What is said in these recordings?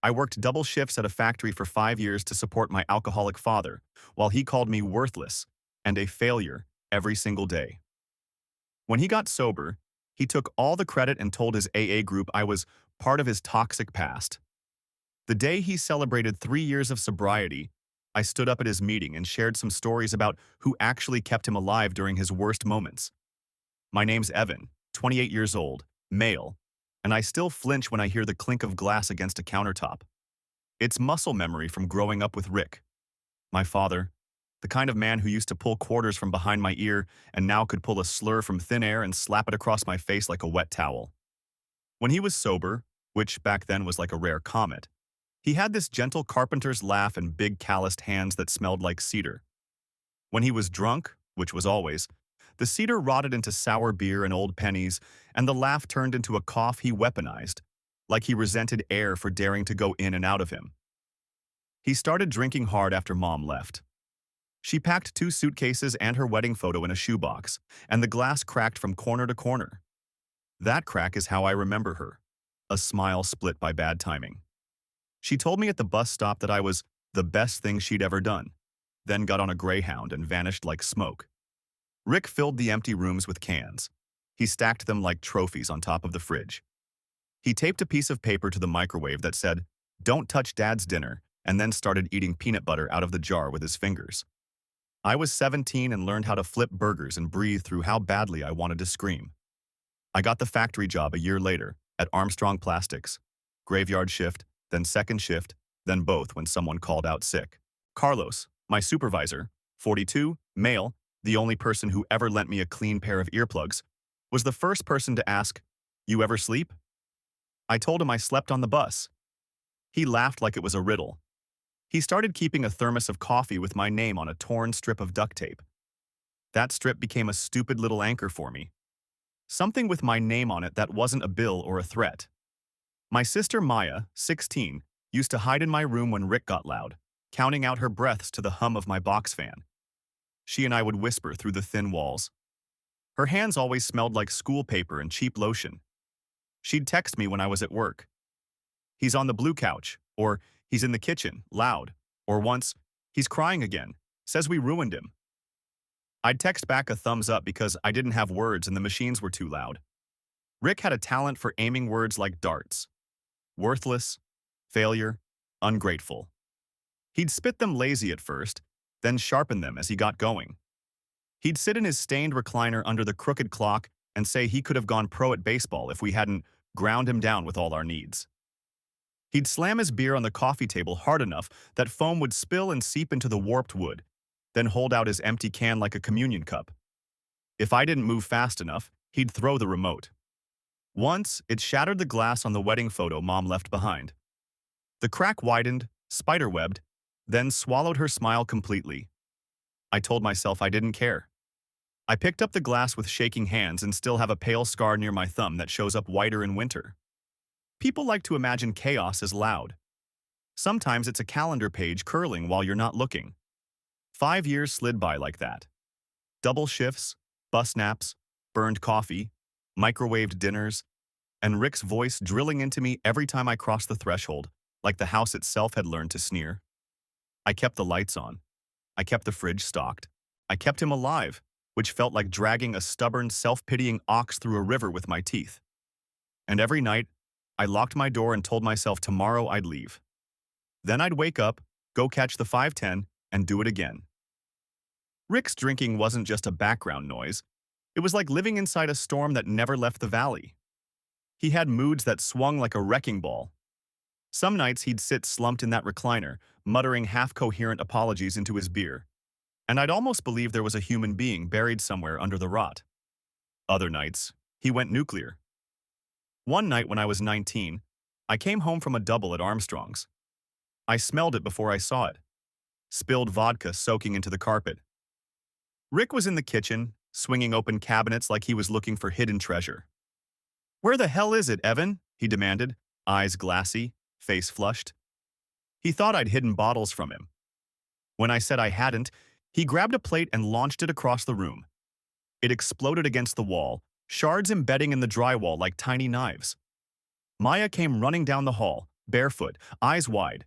I worked double shifts at a factory for 5 years to support my alcoholic father, while he called me worthless and a failure every single day. When he got sober, he took all the credit and told his AA group I was part of his toxic past. The day he celebrated 3 years of sobriety, I stood up at his meeting and shared some stories about who actually kept him alive during his worst moments. My name's Evan, 28 years old, male, and I still flinch when I hear the clink of glass against a countertop. It's muscle memory from growing up with Rick, my father, the kind of man who used to pull quarters from behind my ear and now could pull a slur from thin air and slap it across my face like a wet towel. When he was sober, which back then was like a rare comet, he had this gentle carpenter's laugh and big calloused hands that smelled like cedar. When he was drunk, which was always, the cedar rotted into sour beer and old pennies, and the laugh turned into a cough he weaponized, like he resented air for daring to go in and out of him. He started drinking hard after Mom left. She packed 2 suitcases and her wedding photo in a shoebox, and the glass cracked from corner to corner. That crack is how I remember her, a smile split by bad timing. She told me at the bus stop that I was the best thing she'd ever done, then got on a Greyhound and vanished like smoke. Rick filled the empty rooms with cans. He stacked them like trophies on top of the fridge. He taped a piece of paper to the microwave that said, "Don't touch Dad's dinner," and then started eating peanut butter out of the jar with his fingers. I was 17 and learned how to flip burgers and breathe through how badly I wanted to scream. I got the factory job a year later at Armstrong Plastics. Graveyard shift, then second shift, then both when someone called out sick. Carlos, my supervisor, 42, male, the only person who ever lent me a clean pair of earplugs, was the first person to ask, "You ever sleep?" I told him I slept on the bus. He laughed like it was a riddle. He started keeping a thermos of coffee with my name on a torn strip of duct tape. That strip became a stupid little anchor for me. Something with my name on it that wasn't a bill or a threat. My sister Maya, 16, used to hide in my room when Rick got loud, counting out her breaths to the hum of my box fan. She and I would whisper through the thin walls. Her hands always smelled like school paper and cheap lotion. She'd text me when I was at work. "He's on the blue couch," or "He's in the kitchen, loud," or once, "He's crying again, says we ruined him." I'd text back a thumbs up because I didn't have words and the machines were too loud. Rick had a talent for aiming words like darts. Worthless, failure, ungrateful. He'd spit them lazy at first, then sharpen them as he got going. He'd sit in his stained recliner under the crooked clock and say he could have gone pro at baseball if we hadn't ground him down with all our needs. He'd slam his beer on the coffee table hard enough that foam would spill and seep into the warped wood, then hold out his empty can like a communion cup. If I didn't move fast enough, he'd throw the remote. Once, it shattered the glass on the wedding photo Mom left behind. The crack widened, spiderwebbed, then swallowed her smile completely. I told myself I didn't care. I picked up the glass with shaking hands and still have a pale scar near my thumb that shows up whiter in winter. People like to imagine chaos as loud. Sometimes it's a calendar page curling while you're not looking. 5 years slid by like that. Double shifts, bus naps, burned coffee, microwaved dinners, and Rick's voice drilling into me every time I crossed the threshold, like the house itself had learned to sneer. I kept the lights on. I kept the fridge stocked. I kept him alive, which felt like dragging a stubborn, self-pitying ox through a river with my teeth. And every night, I locked my door and told myself tomorrow I'd leave. Then I'd wake up, go catch the 5:10, and do it again. Rick's drinking wasn't just a background noise. It was like living inside a storm that never left the valley. He had moods that swung like a wrecking ball. Some nights he'd sit slumped in that recliner, muttering half-coherent apologies into his beer, and I'd almost believe there was a human being buried somewhere under the rot. Other nights, he went nuclear. One night when I was 19, I came home from a double at Armstrong's. I smelled it before I saw it. Spilled vodka soaking into the carpet. Rick was in the kitchen, swinging open cabinets like he was looking for hidden treasure. "Where the hell is it, Evan?" he demanded, eyes glassy, face flushed. He thought I'd hidden bottles from him. When I said I hadn't, he grabbed a plate and launched it across the room. It exploded against the wall, shards embedding in the drywall like tiny knives. Maya came running down the hall, barefoot, eyes wide.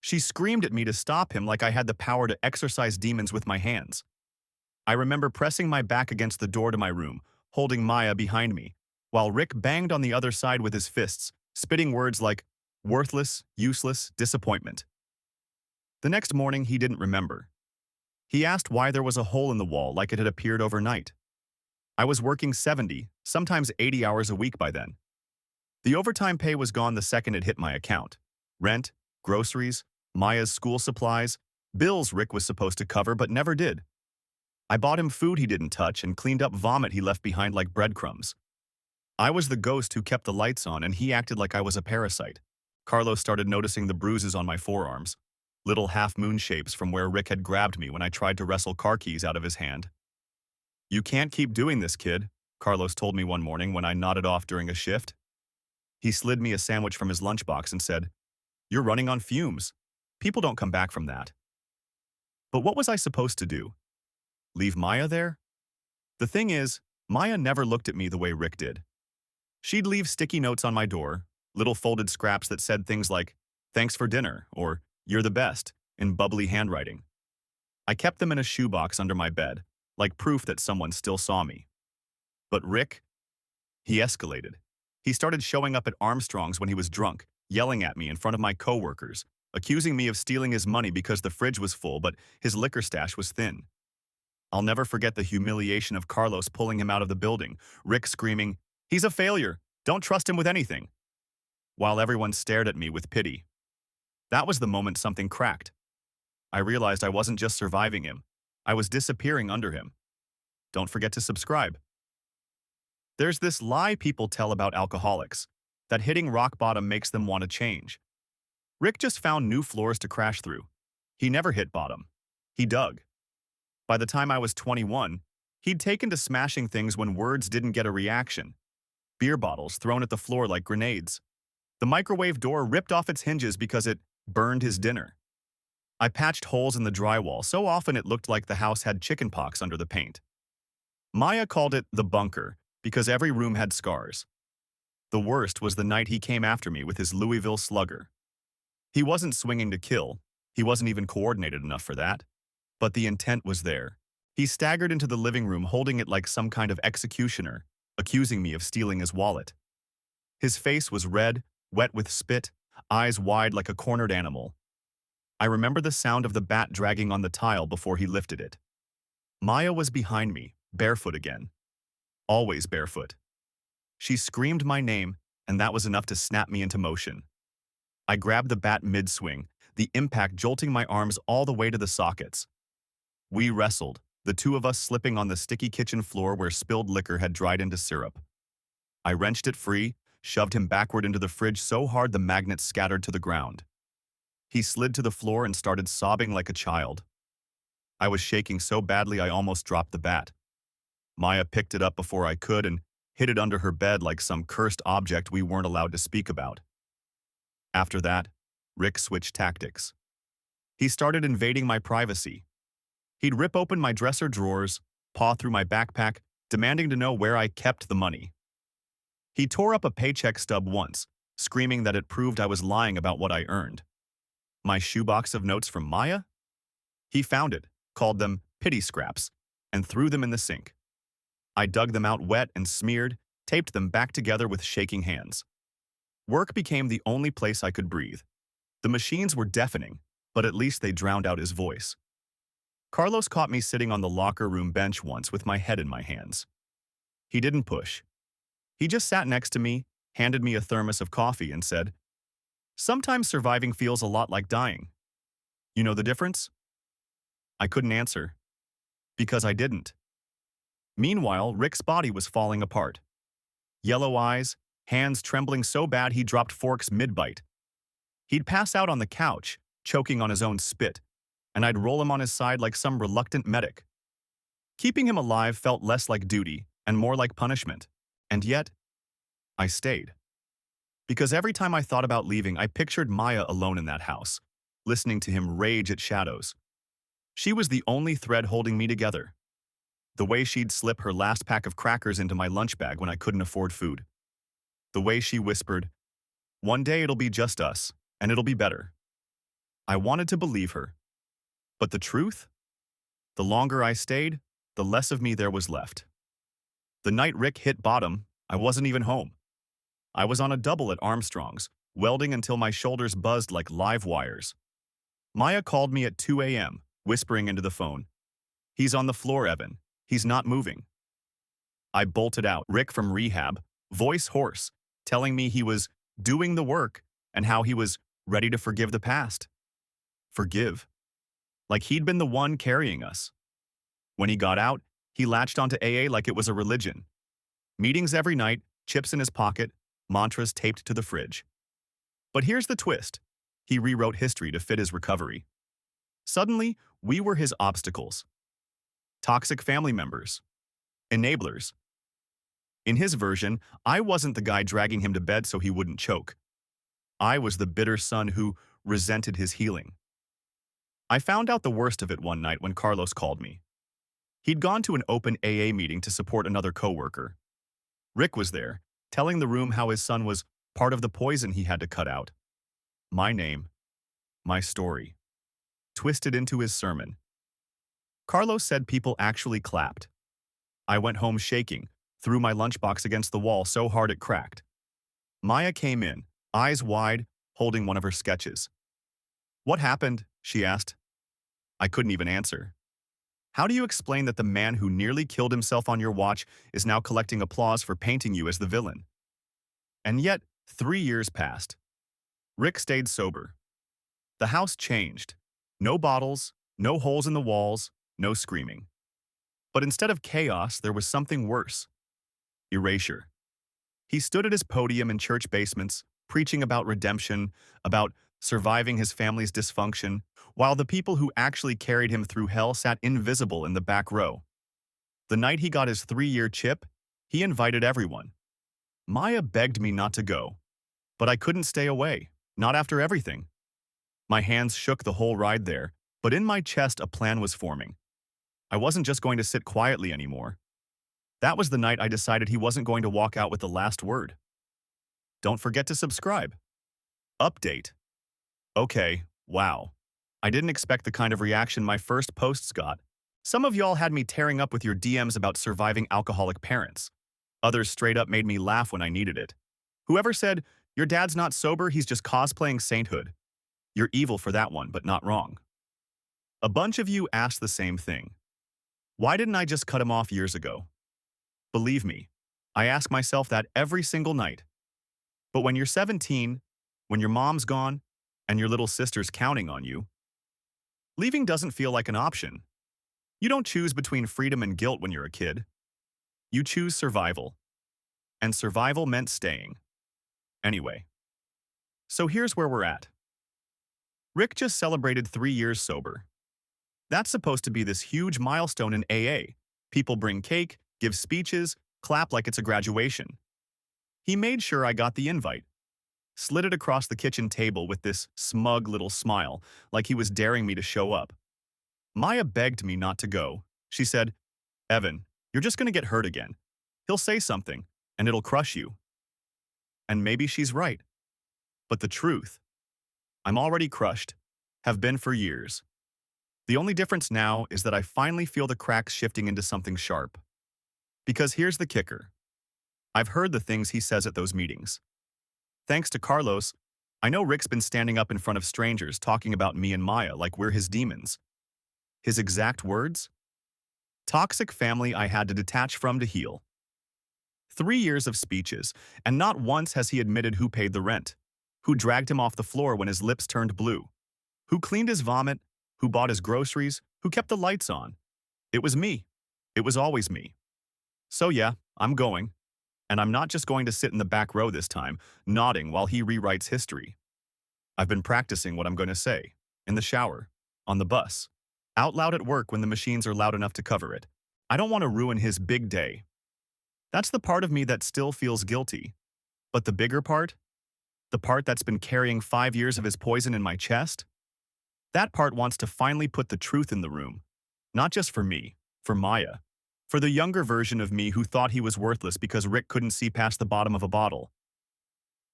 She screamed at me to stop him like I had the power to exorcise demons with my hands. I remember pressing my back against the door to my room, holding Maya behind me, while Rick banged on the other side with his fists, spitting words like worthless, useless, disappointment. The next morning, he didn't remember. He asked why there was a hole in the wall like it had appeared overnight. I was working 70, sometimes 80 hours a week by then. The overtime pay was gone the second it hit my account. Rent, groceries, Maya's school supplies, bills Rick was supposed to cover but never did. I bought him food he didn't touch and cleaned up vomit he left behind like breadcrumbs. I was the ghost who kept the lights on and he acted like I was a parasite. Carlos started noticing the bruises on my forearms, little half-moon shapes from where Rick had grabbed me when I tried to wrestle car keys out of his hand. "You can't keep doing this, kid," Carlos told me one morning when I nodded off during a shift. He slid me a sandwich from his lunchbox and said, "You're running on fumes. People don't come back from that." But what was I supposed to do? Leave Maya there? The thing is, Maya never looked at me the way Rick did. She'd leave sticky notes on my door, little folded scraps that said things like, "Thanks for dinner," or "You're the best," in bubbly handwriting. I kept them in a shoebox under my bed, like proof that someone still saw me. But Rick? He escalated. He started showing up at Armstrong's when he was drunk, yelling at me in front of my coworkers, accusing me of stealing his money because the fridge was full but his liquor stash was thin. I'll never forget the humiliation of Carlos pulling him out of the building, Rick screaming, "He's a failure! Don't trust him with anything!" while everyone stared at me with pity. That was the moment something cracked. I realized I wasn't just surviving him, I was disappearing under him. Don't forget to subscribe. There's this lie people tell about alcoholics, that hitting rock bottom makes them want to change. Rick just found new floors to crash through. He never hit bottom. He dug. By the time I was 21, he'd taken to smashing things when words didn't get a reaction. Beer bottles thrown at the floor like grenades. The microwave door ripped off its hinges because it burned his dinner. I patched holes in the drywall so often it looked like the house had chickenpox under the paint. Maya called it the bunker because every room had scars. The worst was the night he came after me with his Louisville Slugger. He wasn't swinging to kill. He wasn't even coordinated enough for that. But the intent was there. He staggered into the living room holding it like some kind of executioner, accusing me of stealing his wallet. His face was red, wet with spit, eyes wide like a cornered animal. I remember the sound of the bat dragging on the tile before he lifted it. Maya was behind me, barefoot again. Always barefoot. She screamed my name, and that was enough to snap me into motion. I grabbed the bat mid-swing, the impact jolting my arms all the way to the sockets. We wrestled, the two of us slipping on the sticky kitchen floor where spilled liquor had dried into syrup. I wrenched it free, shoved him backward into the fridge so hard the magnets scattered to the ground. He slid to the floor and started sobbing like a child. I was shaking so badly I almost dropped the bat. Maya picked it up before I could and hid it under her bed like some cursed object we weren't allowed to speak about. After that, Rick switched tactics. He started invading my privacy. He'd rip open my dresser drawers, paw through my backpack, demanding to know where I kept the money. He tore up a paycheck stub once, screaming that it proved I was lying about what I earned. My shoebox of notes from Maya? He found it, called them pity scraps, and threw them in the sink. I dug them out wet and smeared, taped them back together with shaking hands. Work became the only place I could breathe. The machines were deafening, but at least they drowned out his voice. Carlos caught me sitting on the locker room bench once with my head in my hands. He didn't push. He just sat next to me, handed me a thermos of coffee, and said, "Sometimes surviving feels a lot like dying. You know the difference?" I couldn't answer. Because I didn't. Meanwhile, Rick's body was falling apart. Yellow eyes, hands trembling so bad he dropped forks mid-bite. He'd pass out on the couch, choking on his own spit, and I'd roll him on his side like some reluctant medic. Keeping him alive felt less like duty and more like punishment. And yet, I stayed. Because every time I thought about leaving, I pictured Maya alone in that house, listening to him rage at shadows. She was the only thread holding me together. The way she'd slip her last pack of crackers into my lunch bag when I couldn't afford food. The way she whispered, One day it'll be just us, and it'll be better. I wanted to believe her. But the truth? The longer I stayed, the less of me there was left. The night Rick hit bottom, I wasn't even home. I was on a double at Armstrong's, welding until my shoulders buzzed like live wires. Maya called me at 2 a.m., whispering into the phone. "He's on the floor, Evan. He's not moving." I bolted out, Rick from rehab, voice hoarse, telling me he was doing the work and how he was ready to forgive the past. Forgive? Like he'd been the one carrying us. When he got out, he latched onto AA like it was a religion. Meetings every night, chips in his pocket, mantras taped to the fridge. But here's the twist. He rewrote history to fit his recovery. Suddenly, we were his obstacles. Toxic family members. Enablers. In his version, I wasn't the guy dragging him to bed so he wouldn't choke. I was the bitter son who resented his healing. I found out the worst of it one night when Carlos called me. He'd gone to an open AA meeting to support another coworker. Rick was there, telling the room how his son was part of the poison he had to cut out. My name, my story, twisted into his sermon. Carlos said people actually clapped. I went home shaking, threw my lunchbox against the wall so hard it cracked. Maya came in, eyes wide, holding one of her sketches. "What happened?" she asked. I couldn't even answer. How do you explain that the man who nearly killed himself on your watch is now collecting applause for painting you as the villain? And yet, 3 years passed. Rick stayed sober. The house changed. No bottles, no holes in the walls, no screaming. But instead of chaos, there was something worse. Erasure. He stood at his podium in church basements, preaching about redemption, about surviving his family's dysfunction, while the people who actually carried him through hell sat invisible in the back row. The night he got his 3-year chip, he invited everyone. Maya begged me not to go, but I couldn't stay away, not after everything. My hands shook the whole ride there, but in my chest a plan was forming. I wasn't just going to sit quietly anymore. That was the night I decided he wasn't going to walk out with the last word. Don't forget to subscribe. Update. Okay, wow. I didn't expect the kind of reaction my first posts got. Some of y'all had me tearing up with your DMs about surviving alcoholic parents. Others straight up made me laugh when I needed it. Whoever said, "Your dad's not sober, he's just cosplaying sainthood." You're evil for that one, but not wrong. A bunch of you asked the same thing. Why didn't I just cut him off years ago? Believe me, I ask myself that every single night. But when you're 17, when your mom's gone, and your little sister's counting on you, leaving doesn't feel like an option. You don't choose between freedom and guilt when you're a kid. You choose survival. And survival meant staying. Anyway. So here's where we're at. Rick just celebrated 3 years sober. That's supposed to be this huge milestone in AA. People bring cake, give speeches, clap like it's a graduation. He made sure I got the invite. Slid it across the kitchen table with this smug little smile, like he was daring me to show up. Maya begged me not to go. She said, "Evan, you're just going to get hurt again. He'll say something, and it'll crush you." And maybe she's right. But the truth, I'm already crushed, have been for years. The only difference now is that I finally feel the cracks shifting into something sharp. Because here's the kicker. I've heard the things he says at those meetings. Thanks to Carlos, I know Rick's been standing up in front of strangers talking about me and Maya like we're his demons. His exact words? Toxic family I had to detach from to heal. 3 years of speeches, and not once has he admitted who paid the rent, who dragged him off the floor when his lips turned blue, who cleaned his vomit, who bought his groceries, who kept the lights on. It was me. It was always me. So yeah, I'm going. And I'm not just going to sit in the back row this time, nodding while he rewrites history. I've been practicing what I'm going to say, in the shower, on the bus, out loud at work when the machines are loud enough to cover it. I don't want to ruin his big day. That's the part of me that still feels guilty. But the bigger part? The part that's been carrying 5 years of his poison in my chest? That part wants to finally put the truth in the room. Not just for me, for Maya. For the younger version of me who thought he was worthless because Rick couldn't see past the bottom of a bottle.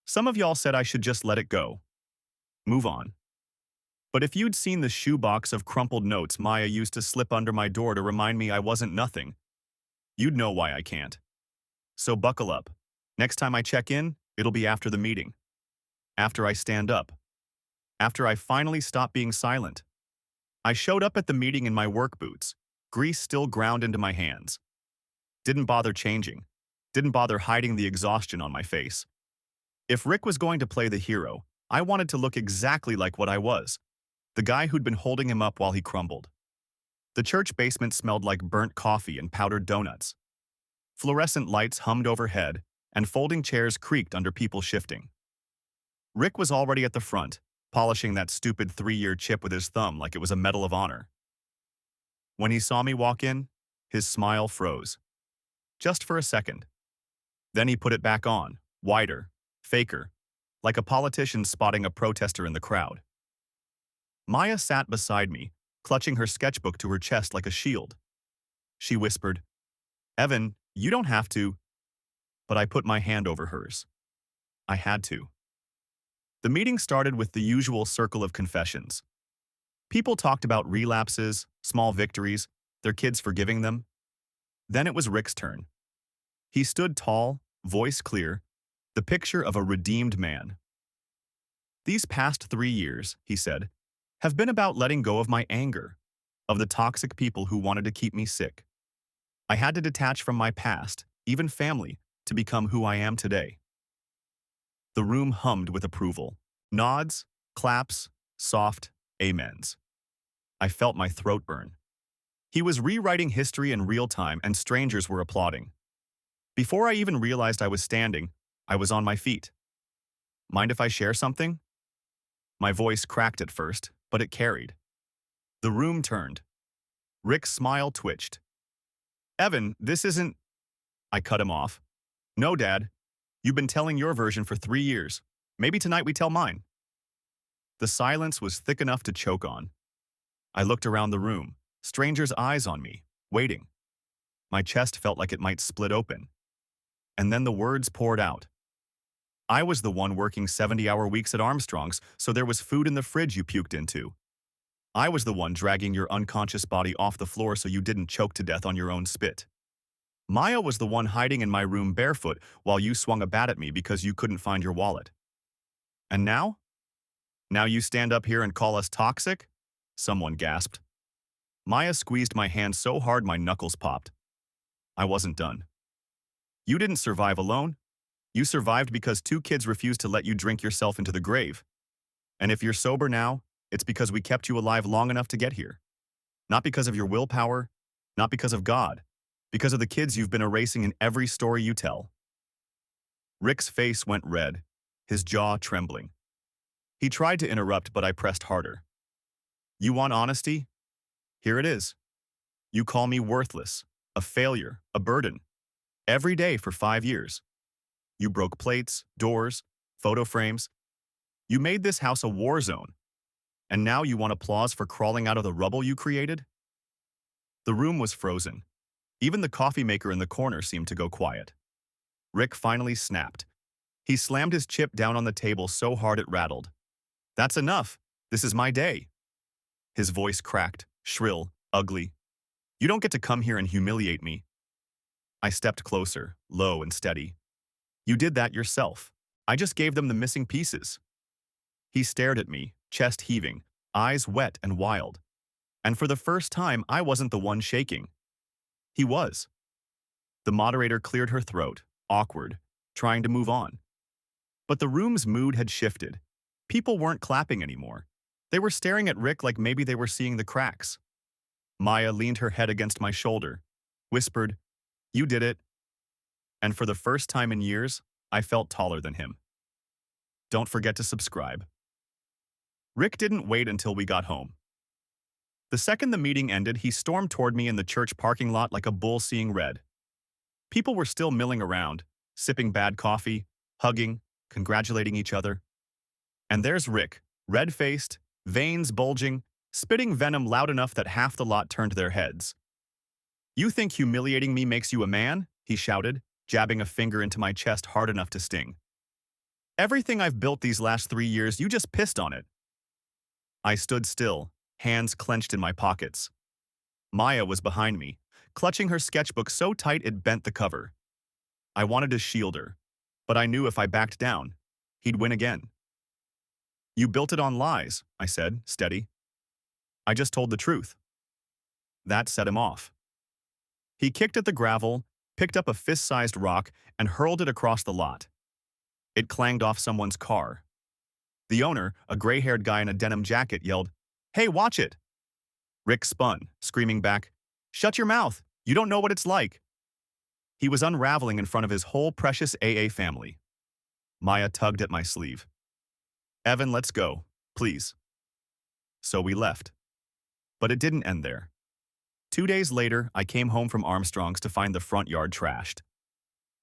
Some of y'all said I should just let it go. Move on. But if you'd seen the shoebox of crumpled notes Maya used to slip under my door to remind me I wasn't nothing, you'd know why I can't. So buckle up. Next time I check in, it'll be after the meeting. After I stand up. After I finally stop being silent. I showed up at the meeting in my work boots, grease still ground into my hands. Didn't bother changing. Didn't bother hiding the exhaustion on my face. If Rick was going to play the hero, I wanted to look exactly like what I was. The guy who'd been holding him up while he crumbled. The church basement smelled like burnt coffee and powdered donuts. Fluorescent lights hummed overhead, and folding chairs creaked under people shifting. Rick was already at the front, polishing that stupid 3-year chip with his thumb like it was a Medal of Honor. When he saw me walk in, his smile froze. Just for a second. Then he put it back on, wider, faker, like a politician spotting a protester in the crowd. Maya sat beside me, clutching her sketchbook to her chest like a shield. She whispered, "Evan, you don't have to." But I put my hand over hers. I had to. The meeting started with the usual circle of confessions. People talked about relapses, small victories, their kids forgiving them. Then it was Rick's turn. He stood tall, voice clear, the picture of a redeemed man. "These past 3 years," he said, "have been about letting go of my anger, of the toxic people who wanted to keep me sick. I had to detach from my past, even family, to become who I am today." The room hummed with approval. Nods, claps, soft amens. I felt my throat burn. He was rewriting history in real time and strangers were applauding. Before I even realized I was standing, I was on my feet. "Mind if I share something?" My voice cracked at first, but it carried. The room turned. Rick's smile twitched. "Evan, this isn't—" I cut him off. "No, Dad. You've been telling your version for 3 years. Maybe tonight we tell mine." The silence was thick enough to choke on. I looked around the room, strangers' eyes on me, waiting. My chest felt like it might split open. And then the words poured out. "I was the one working 70-hour weeks at Armstrong's, so there was food in the fridge you puked into. I was the one dragging your unconscious body off the floor so you didn't choke to death on your own spit. Maya was the one hiding in my room barefoot while you swung a bat at me because you couldn't find your wallet. And now? Now you stand up here and call us toxic?" Someone gasped. Maya squeezed my hand so hard my knuckles popped. I wasn't done. "You didn't survive alone. You survived because 2 kids refused to let you drink yourself into the grave. And if you're sober now, it's because we kept you alive long enough to get here. Not because of your willpower, not because of God, because of the kids you've been erasing in every story you tell." Rick's face went red, his jaw trembling. He tried to interrupt, but I pressed harder. "You want honesty? Here it is. You call me worthless, a failure, a burden. Every day for 5 years. You broke plates, doors, photo frames. You made this house a war zone. And now you want applause for crawling out of the rubble you created?" The room was frozen. Even the coffee maker in the corner seemed to go quiet. Rick finally snapped. He slammed his chip down on the table so hard it rattled. "That's enough. This is my day." His voice cracked, shrill, ugly. "You don't get to come here and humiliate me." I stepped closer, low and steady. "You did that yourself. I just gave them the missing pieces." He stared at me, chest heaving, eyes wet and wild. And for the first time, I wasn't the one shaking. He was. The moderator cleared her throat, awkward, trying to move on. But the room's mood had shifted. People weren't clapping anymore. They were staring at Rick like maybe they were seeing the cracks. Maya leaned her head against my shoulder, whispered, "You did it." And for the first time in years, I felt taller than him. Don't forget to subscribe. Rick didn't wait until we got home. The second the meeting ended, he stormed toward me in the church parking lot like a bull seeing red. People were still milling around, sipping bad coffee, hugging, congratulating each other. And there's Rick, red-faced, veins bulging, spitting venom loud enough that half the lot turned their heads. "You think humiliating me makes you a man?" he shouted, jabbing a finger into my chest hard enough to sting. Everything I've built these last 3 years, you just pissed on it. I stood still, hands clenched in my pockets. Maya was behind me, clutching her sketchbook so tight it bent the cover. I wanted to shield her, but I knew if I backed down, he'd win again. You built it on lies, I said, steady. I just told the truth. That set him off. He kicked at the gravel, picked up a fist-sized rock, and hurled it across the lot. It clanged off someone's car. The owner, a gray-haired guy in a denim jacket, yelled, "Hey, watch it!" Rick spun, screaming back, "Shut your mouth! You don't know what it's like!" He was unraveling in front of his whole precious AA family. Maya tugged at my sleeve. "Evan, let's go, please." So we left. But it didn't end there. 2 days later, I came home from Armstrong's to find the front yard trashed.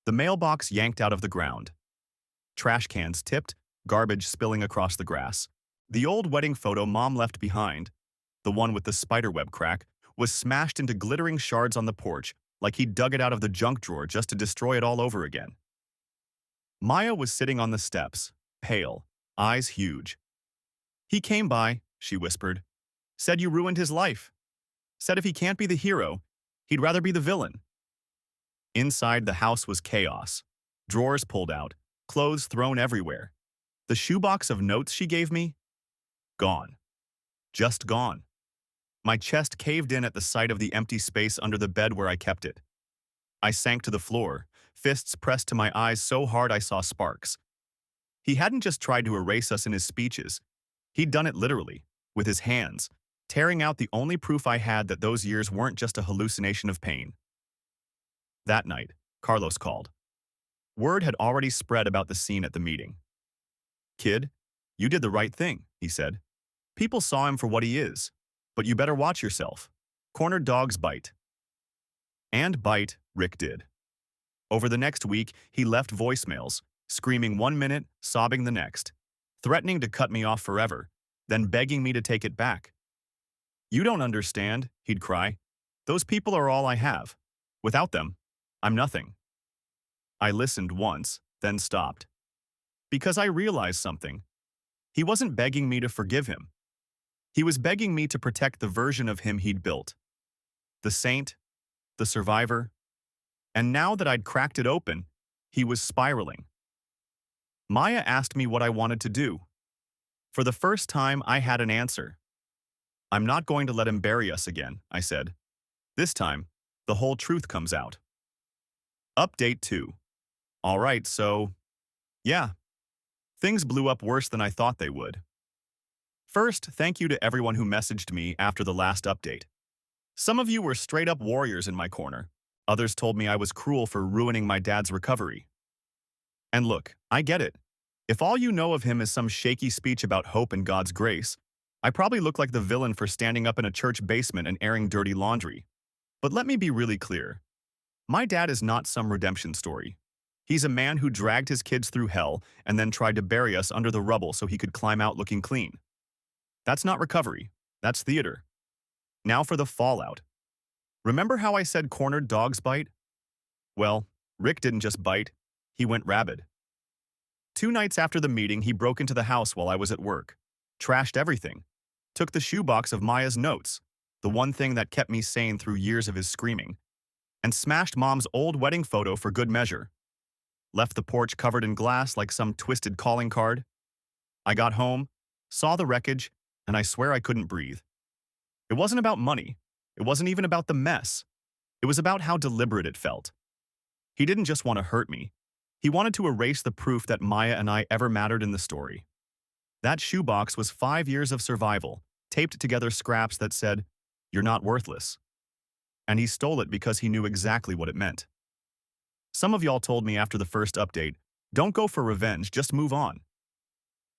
The mailbox yanked out of the ground. Trash cans tipped, garbage spilling across the grass. The old wedding photo Mom left behind, the one with the spiderweb crack, was smashed into glittering shards on the porch like he'd dug it out of the junk drawer just to destroy it all over again. Maya was sitting on the steps, pale, eyes huge. "He came by," she whispered. "Said you ruined his life. Said if he can't be the hero, he'd rather be the villain." Inside, the house was chaos. Drawers pulled out, clothes thrown everywhere. The shoebox of notes she gave me? Gone. Just gone. My chest caved in at the sight of the empty space under the bed where I kept it. I sank to the floor, fists pressed to my eyes so hard I saw sparks. He hadn't just tried to erase us in his speeches. He'd done it literally, with his hands, tearing out the only proof I had that those years weren't just a hallucination of pain. That night, Carlos called. Word had already spread about the scene at the meeting. "Kid, you did the right thing," he said. "People saw him for what he is, but you better watch yourself. Cornered dogs bite." And bite, Rick did. Over the next week, he left voicemails, screaming 1 minute, sobbing the next, threatening to cut me off forever, then begging me to take it back. "You don't understand," he'd cry. "Those people are all I have. Without them, I'm nothing." I listened once, then stopped. Because I realized something. He wasn't begging me to forgive him. He was begging me to protect the version of him he'd built. The saint, the survivor. And now that I'd cracked it open, he was spiraling. Maya asked me what I wanted to do. For the first time, I had an answer. "I'm not going to let him bury us again," I said. "This time, the whole truth comes out." Update 2. All right, so, yeah. Things blew up worse than I thought they would. First, thank you to everyone who messaged me after the last update. Some of you were straight-up warriors in my corner. Others told me I was cruel for ruining my dad's recovery. And look, I get it. If all you know of him is some shaky speech about hope and God's grace, I probably look like the villain for standing up in a church basement and airing dirty laundry. But let me be really clear. My dad is not some redemption story. He's a man who dragged his kids through hell and then tried to bury us under the rubble so he could climb out looking clean. That's not recovery. That's theater. Now for the fallout. Remember how I said cornered dogs bite? Well, Rick didn't just bite. He went rabid. 2 nights after the meeting, he broke into the house while I was at work, trashed everything, took the shoebox of Maya's notes, the one thing that kept me sane through years of his screaming, and smashed Mom's old wedding photo for good measure. Left the porch covered in glass like some twisted calling card. I got home, saw the wreckage, and I swear I couldn't breathe. It wasn't about money. It wasn't even about the mess. It was about how deliberate it felt. He didn't just want to hurt me. He wanted to erase the proof that Maya and I ever mattered in the story. That shoebox was 5 years of survival, taped together scraps that said, "You're not worthless." And he stole it because he knew exactly what it meant. Some of y'all told me after the first update, "Don't go for revenge, just move on."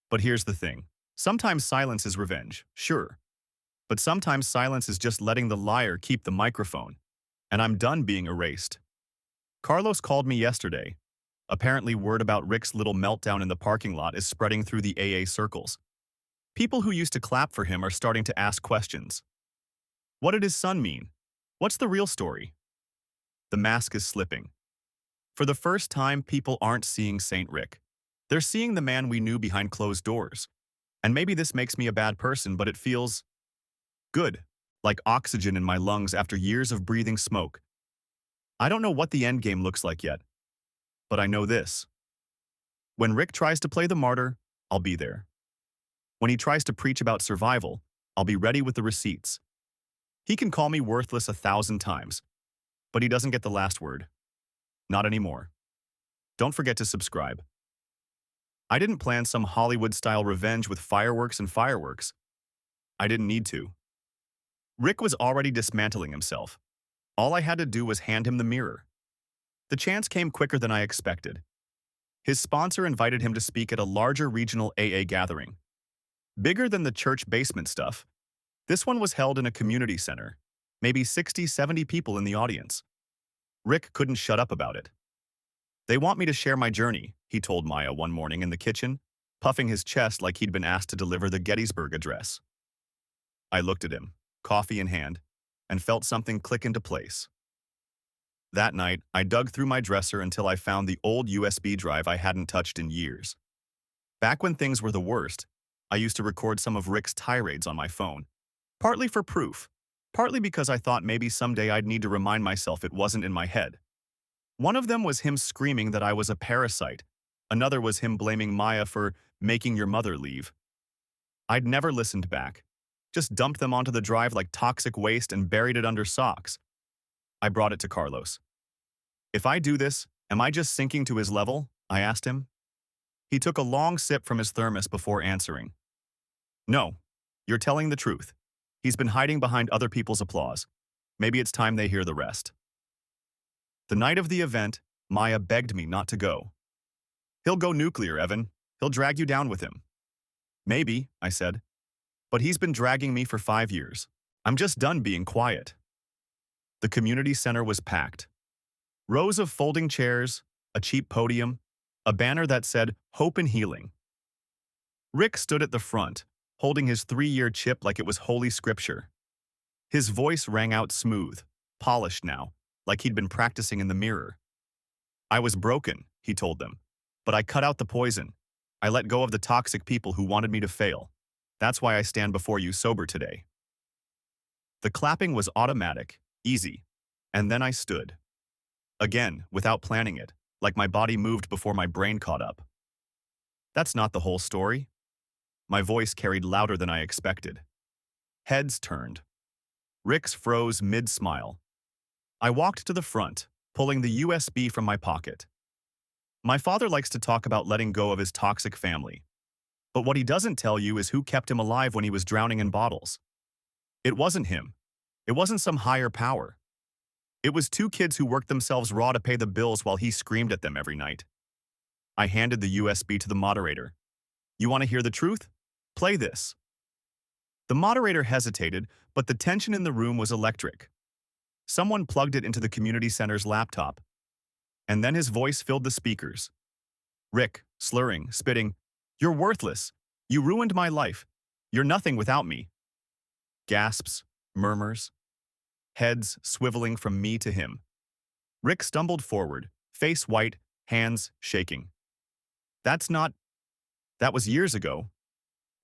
But here's the thing. Sometimes silence is revenge, sure. But sometimes silence is just letting the liar keep the microphone. And I'm done being erased. Carlos called me yesterday. Apparently word about Rick's little meltdown in the parking lot is spreading through the AA circles. People who used to clap for him are starting to ask questions. What did his son mean? What's the real story? The mask is slipping. For the first time, people aren't seeing Saint Rick. They're seeing the man we knew behind closed doors. And maybe this makes me a bad person, but it feels good, like oxygen in my lungs after years of breathing smoke. I don't know what the end game looks like yet, but I know this. When Rick tries to play the martyr, I'll be there. When he tries to preach about survival, I'll be ready with the receipts. He can call me worthless 1,000 times, but he doesn't get the last word. Not anymore. Don't forget to subscribe. I didn't plan some Hollywood-style revenge with fireworks and fireworks. I didn't need to. Rick was already dismantling himself. All I had to do was hand him the mirror. The chance came quicker than I expected. His sponsor invited him to speak at a larger regional AA gathering. Bigger than the church basement stuff, this one was held in a community center, maybe 60, 70 people in the audience. Rick couldn't shut up about it. They want me to share my journey, he told Maya one morning in the kitchen, puffing his chest like he'd been asked to deliver the Gettysburg Address. I looked at him, coffee in hand, and felt something click into place. That night, I dug through my dresser until I found the old USB drive I hadn't touched in years. Back when things were the worst, I used to record some of Rick's tirades on my phone, partly for proof, partly because I thought maybe someday I'd need to remind myself it wasn't in my head. One of them was him screaming that I was a parasite. Another was him blaming Maya for making your mother leave. I'd never listened back, just dumped them onto the drive like toxic waste and buried it under socks. I brought it to Carlos. If I do this, am I just sinking to his level? I asked him. He took a long sip from his thermos before answering. No, you're telling the truth. He's been hiding behind other people's applause. Maybe it's time they hear the rest. The night of the event, Maya begged me not to go. He'll go nuclear, Evan. He'll drag you down with him. Maybe, I said. But he's been dragging me for 5 years. I'm just done being quiet. The community center was packed. Rows of folding chairs, a cheap podium, a banner that said, Hope and Healing. Rick stood at the front, holding his 3-year chip like it was holy scripture. His voice rang out smooth, polished now, like he'd been practicing in the mirror. I was broken, he told them, but I cut out the poison. I let go of the toxic people who wanted me to fail. That's why I stand before you sober today. The clapping was automatic, easy, and then I stood. Again, without planning it, like my body moved before my brain caught up. That's not the whole story. My voice carried louder than I expected. Heads turned. Rick's froze mid-smile. I walked to the front, pulling the USB from my pocket. My father likes to talk about letting go of his toxic family. But what he doesn't tell you is who kept him alive when he was drowning in bottles. It wasn't him. It wasn't some higher power. It was 2 kids who worked themselves raw to pay the bills while he screamed at them every night. I handed the USB to the moderator. You want to hear the truth? Play this. The moderator hesitated, but the tension in the room was electric. Someone plugged it into the community center's laptop. And then his voice filled the speakers. Rick, slurring, spitting, You're worthless. You ruined my life. You're nothing without me. Gasps, murmurs, heads swiveling from me to him. Rick stumbled forward, face white, hands shaking. That was years ago.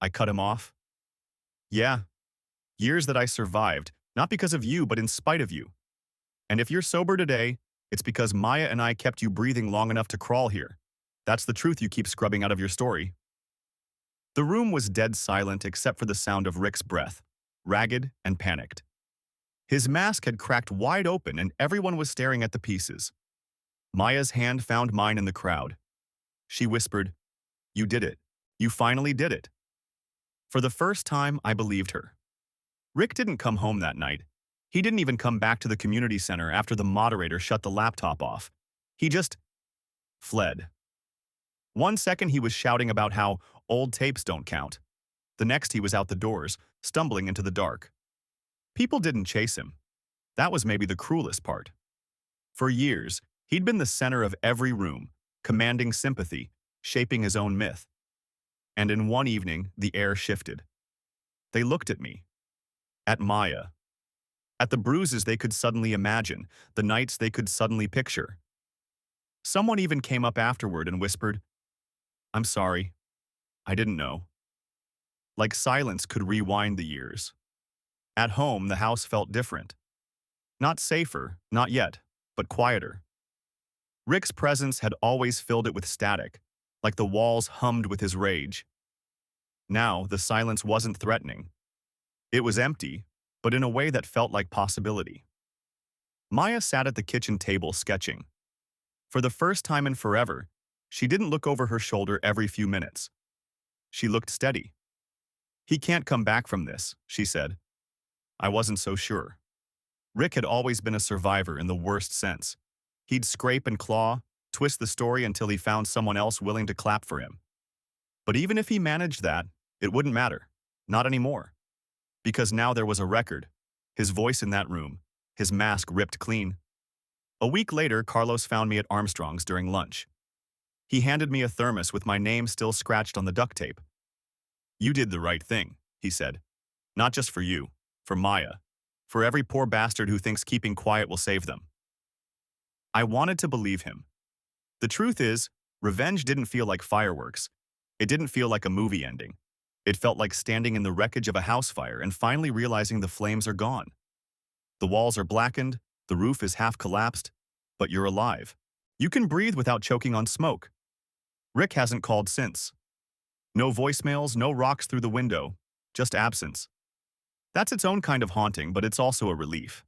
I cut him off. Yeah, years that I survived, not because of you, but in spite of you. And if you're sober today, it's because Maya and I kept you breathing long enough to crawl here. That's the truth you keep scrubbing out of your story. The room was dead silent except for the sound of Rick's breath, ragged and panicked. His mask had cracked wide open and everyone was staring at the pieces. Maya's hand found mine in the crowd. She whispered, You did it. You finally did it. For the first time, I believed her. Rick didn't come home that night. He didn't even come back to the community center after the moderator shut the laptop off. He just fled. 1 second he was shouting about how old tapes don't count. The next he was out the doors, stumbling into the dark. People didn't chase him. That was maybe the cruelest part. For years, he'd been the center of every room, commanding sympathy, shaping his own myth. And in one evening, the air shifted. They looked at me. At Maya. At the bruises they could suddenly imagine, the nights they could suddenly picture. Someone even came up afterward and whispered, I'm sorry. I didn't know. Like silence could rewind the years. At home, the house felt different. Not safer, not yet, but quieter. Rick's presence had always filled it with static, like the walls hummed with his rage. Now, the silence wasn't threatening. It was empty, but in a way that felt like possibility. Maya sat at the kitchen table sketching. For the first time in forever, she didn't look over her shoulder every few minutes. She looked steady. He can't come back from this, she said. I wasn't so sure. Rick had always been a survivor in the worst sense. He'd scrape and claw, twist the story until he found someone else willing to clap for him. But even if he managed that, it wouldn't matter. Not anymore. Because now there was a record. His voice in that room. His mask ripped clean. A week later, Carlos found me at Armstrong's during lunch. He handed me a thermos with my name still scratched on the duct tape. You did the right thing, he said. Not just for you, for Maya. For every poor bastard who thinks keeping quiet will save them. I wanted to believe him. The truth is, revenge didn't feel like fireworks. It didn't feel like a movie ending. It felt like standing in the wreckage of a house fire and finally realizing the flames are gone. The walls are blackened, the roof is half collapsed, but you're alive. You can breathe without choking on smoke. Rick hasn't called since. No voicemails, no rocks through the window, just absence. That's its own kind of haunting, but it's also a relief.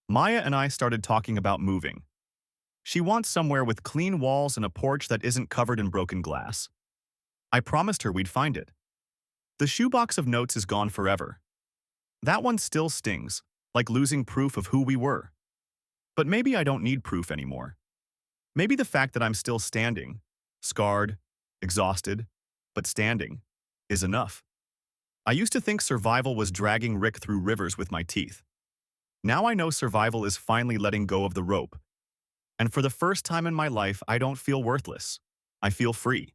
Maya and I started talking about moving. She wants somewhere with clean walls and a porch that isn't covered in broken glass. I promised her we'd find it. The shoebox of notes is gone forever. That one still stings, like losing proof of who we were. But maybe I don't need proof anymore. Maybe the fact that I'm still standing, scarred, exhausted, but standing, is enough. I used to think survival was dragging Rick through rivers with my teeth. Now I know survival is finally letting go of the rope. And for the first time in my life, I don't feel worthless. I feel free.